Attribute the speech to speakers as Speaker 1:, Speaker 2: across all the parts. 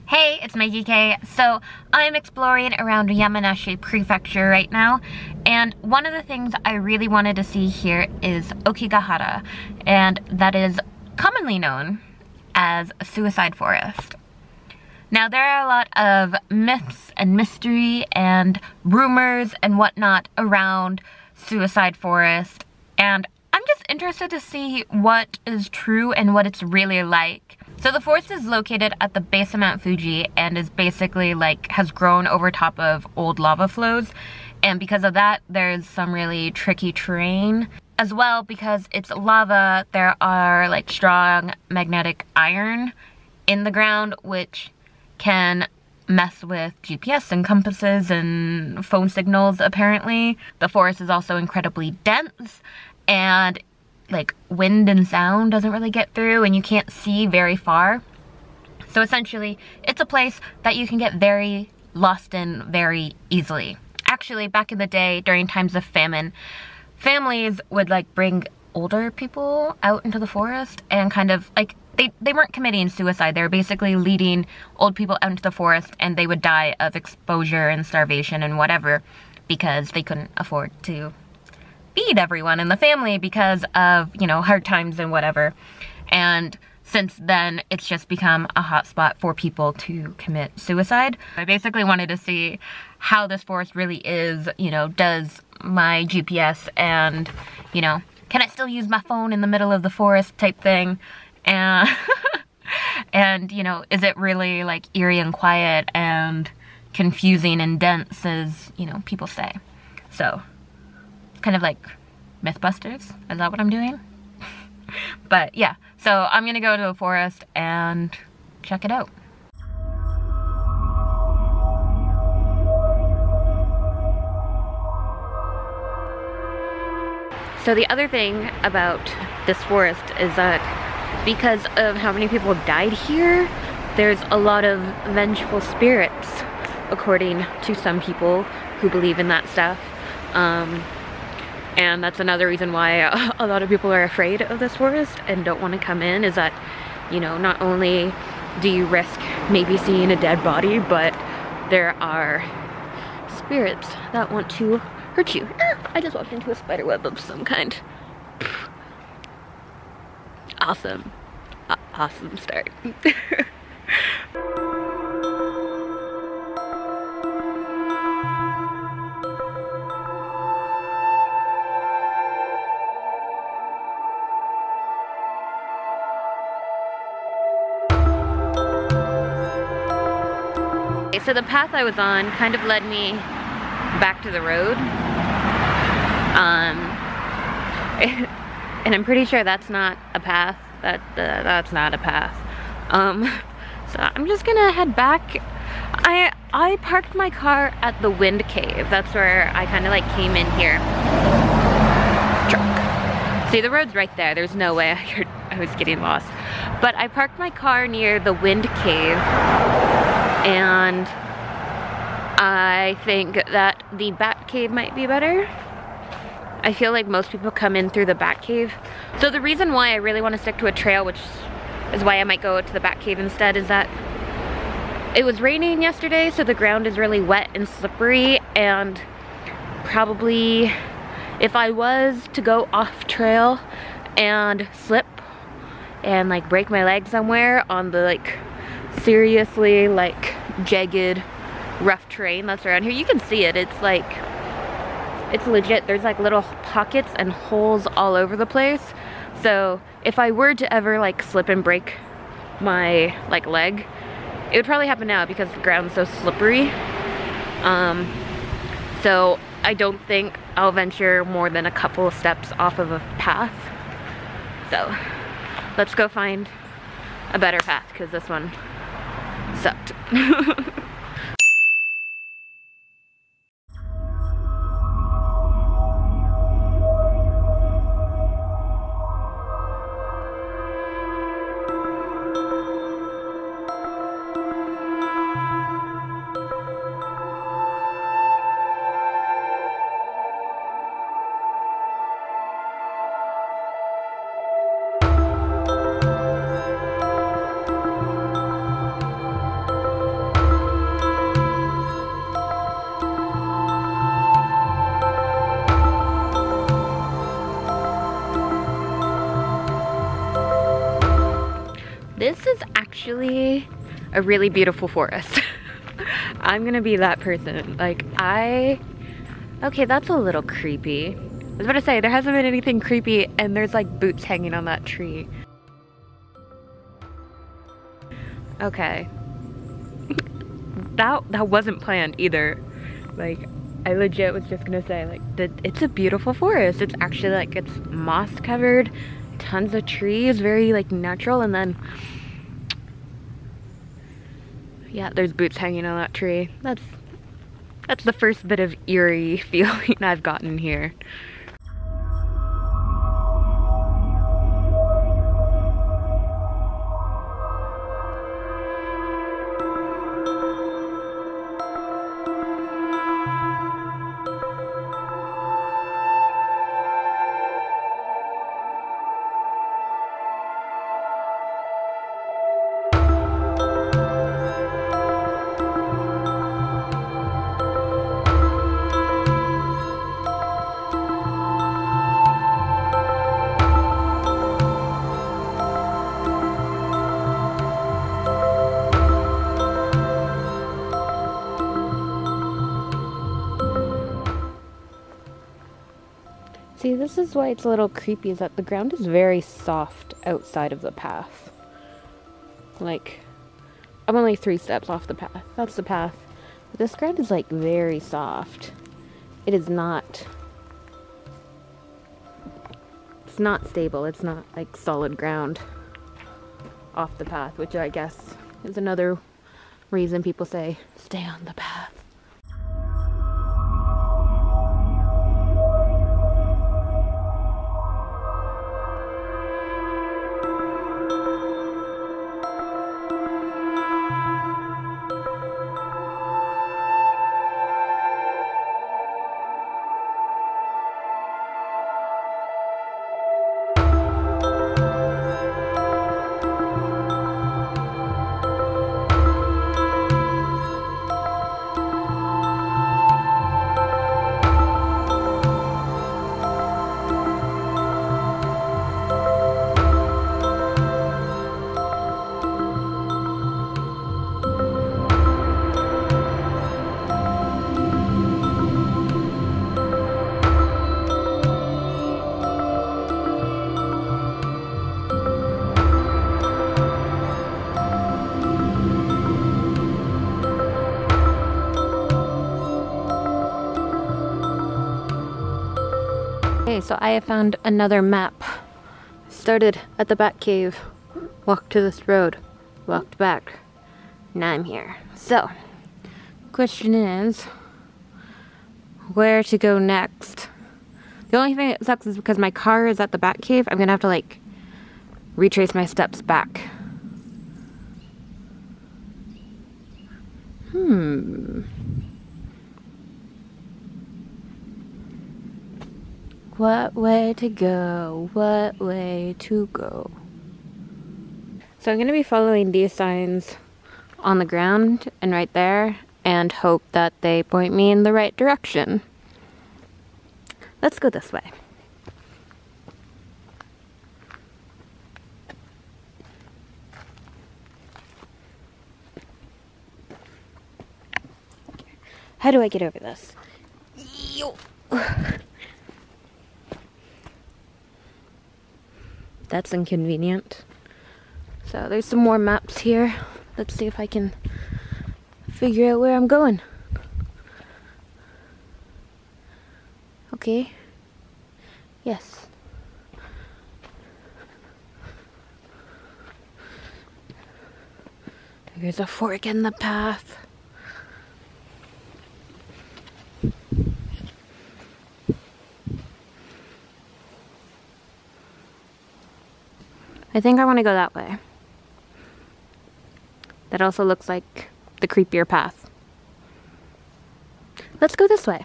Speaker 1: Hey, it's Meggie Kay. So I'm exploring around Yamanashi Prefecture right now, and one of the things I really wanted to see here is Aokigahara, and that is commonly known as a suicide forest. Now there are a lot of myths and mystery and rumors and whatnot around suicide forest, and I'm just interested to see what is true and what it's really like. So the forest is located at the base of Mount Fuji and is basically has grown over top of old lava flows, and because of that there's some really tricky terrain. As well, because it's lava, there are strong magnetic iron in the ground which can mess with GPS and compasses and phone signals apparently. The forest is also incredibly dense, and wind and sound doesn't really get through, and you can't see very far. So essentially, it's a place that you can get very lost in very easily. Actually, back in the day, during times of famine, families would bring older people out into the forest and they weren't committing suicide. They were basically leading old people out into the forest, and they would die of exposure and starvation and whatever because they couldn't afford to feed everyone in the family because of, hard times and whatever. And since then, it's just become a hot spot for people to commit suicide. I basically wanted to see how this forest really is, does my GPS and, can I still use my phone in the middle of the forest type thing? And, and, is it really eerie and quiet and confusing and dense as, people say? So, kind of like Mythbusters. Is that what I'm doing? But yeah, so I'm gonna go to a forest and check it out. So the other thing about this forest is that because of how many people died here, there's a lot of vengeful spirits, according to some people who believe in that stuff. And that's another reason why a lot of people are afraid of this forest and don't want to come in, is that, not only do you risk maybe seeing a dead body, but there are spirits that want to hurt you. I just walked into a spider web of some kind. Awesome. Awesome start. So the path I was on kind of led me back to the road, and I'm pretty sure that's not a path. That's not a path. So I'm just gonna head back. I parked my car at the wind cave. That's where I kind of came in here. Truck. See, the road's right there. There's no way I was getting lost. But I parked my car near the wind cave, and I think that the bat cave might be better. I feel like most people come in through the bat cave. So the reason why I really want to stick to a trail, which is why I might go to the bat cave instead, is that it was raining yesterday, so the ground is really wet and slippery, and probably if I was to go off trail and slip and break my leg somewhere on the seriously jagged rough terrain that's around here, you can see it. It's it's legit. There's little pockets and holes all over the place. So if I were to ever slip and break my leg, it would probably happen now because the ground's so slippery. So I don't think I'll venture more than a couple of steps off of a path. So let's go find a better path because this one sucked. a really beautiful forest. I'm gonna be that person. Like, okay, that's a little creepy. I was about to say, there hasn't been anything creepy, and there's like boots hanging on that tree. Okay. That wasn't planned either. Like, I legit was just gonna say, like, it's a beautiful forest. It's actually like, it's moss covered, tons of trees, very like natural, and then yeah, there's boots hanging on that tree. That's the first bit of eerie feeling I've gotten here. See, this is why it's a little creepy, is that the ground is very soft outside of the path. Like, I'm only 3 steps off the path. That's the path. But this ground is like very soft. It is not... It's not stable. It's not like solid ground off the path, which I guess is another reason people say, stay on the path. Okay, so I have found another map. Started at the Bat Cave, walked to this road, walked back. Now I'm here. So, question is, where to go next? The only thing that sucks is because my car is at the Bat Cave, I'm gonna have to like retrace my steps back. What way to go? What way to go? So I'm going to be following these signs on the ground and right there and hope that they point me in the right direction. Let's go this way. How do I get over this? Yo. That's inconvenient. So there's some more maps here. Let's see if I can figure out where I'm going. Okay. Yes. There's a fork in the path. I think I want to go that way. That also looks like the creepier path. Let's go this way.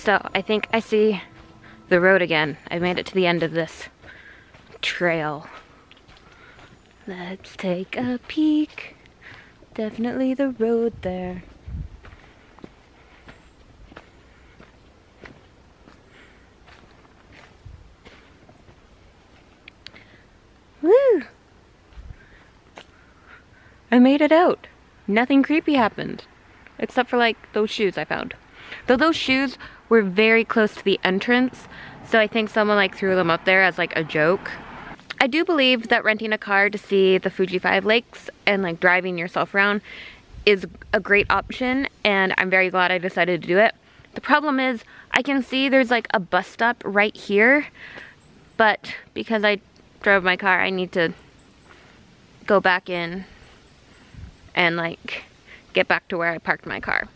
Speaker 1: So I think I see the road again. I made it to the end of this trail. Let's take a peek. Definitely the road there. Woo! I made it out. Nothing creepy happened. Except for like those shoes I found. Though those shoes were very close to the entrance, so I think someone like threw them up there as like a joke. I do believe that renting a car to see the Fuji 5 lakes and like driving yourself around is a great option, and I'm very glad I decided to do it. The problem is I can see there's like a bus stop right here, but because I drove my car, I need to go back in and like get back to where I parked my car.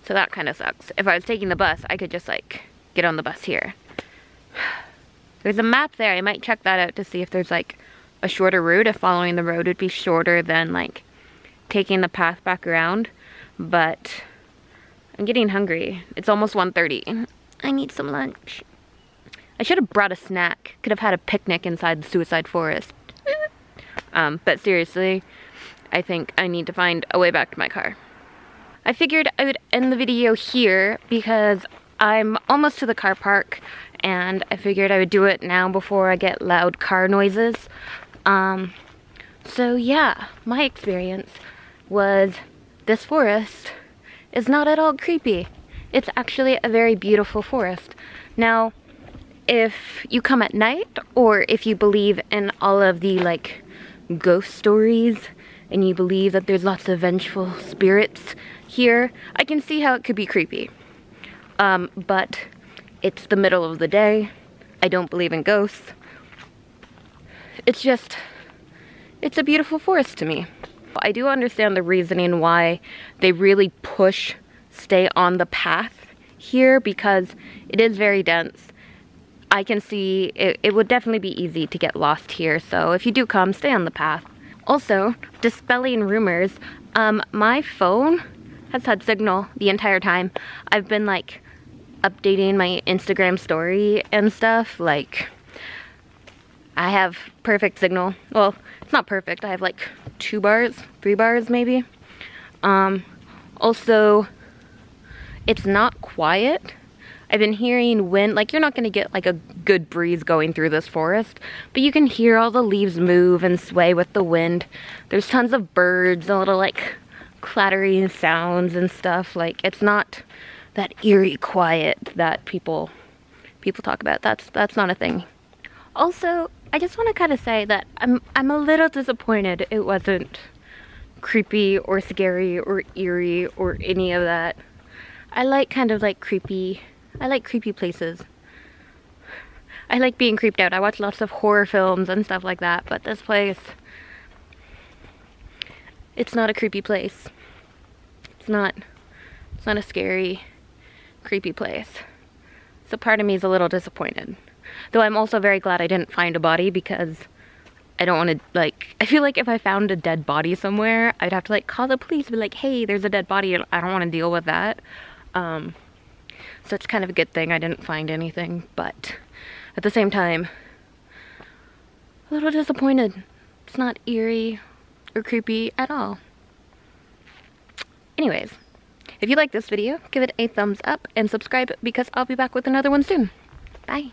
Speaker 1: So that kind of sucks. If I was taking the bus, I could just like get on the bus here. There's a map there. I might check that out to see if there's like a shorter route, if following the road would be shorter than like taking the path back around. But I'm getting hungry. It's almost 1:30. I need some lunch. I should have brought a snack. Could have had a picnic inside the Suicide Forest. But seriously, I think I need to find a way back to my car. I figured I would end the video here because I'm almost to the car park, and I figured I would do it now before I get loud car noises. So yeah, my experience was this forest is not at all creepy. It's actually a very beautiful forest. Now, if you come at night, or if you believe in all of the like ghost stories, and you believe that there's lots of vengeful spirits here, I can see how it could be creepy. But it's the middle of the day. I don't believe in ghosts. It's a beautiful forest to me. I do understand the reasoning why they really push stay on the path here, because it is very dense. I can see it would definitely be easy to get lost here, so if you do come, stay on the path. Also, dispelling rumors, my phone has had signal the entire time. I've been like updating my Instagram story and stuff. Like, I have perfect signal. Well, it's not perfect. I have like 2 bars, 3 bars maybe. Also, it's not quiet. I've been hearing wind. Like, you're not gonna get like a good breeze going through this forest, but you can hear all the leaves move and sway with the wind. There's tons of birds, a little like clattering sounds and stuff. Like, it's not that eerie quiet that people talk about. That's not a thing. Also, I just want to kind of say that I'm a little disappointed it wasn't creepy or scary or eerie or any of that. I like kind of like creepy. I like creepy places. I like being creeped out. I watch lots of horror films and stuff like that, but this place, it's not a creepy place. It's not a scary, creepy place. So part of me is a little disappointed. Though I'm also very glad I didn't find a body, because I don't want to, like, I feel like if I found a dead body somewhere, I'd have to like call the police and be like, hey, there's a dead body, and I don't want to deal with that. So it's kind of a good thing I didn't find anything, but at the same time, a little disappointed. It's not eerie or creepy at all. Anyways, if you like this video, give it a thumbs up and subscribe, because I'll be back with another one soon. Bye.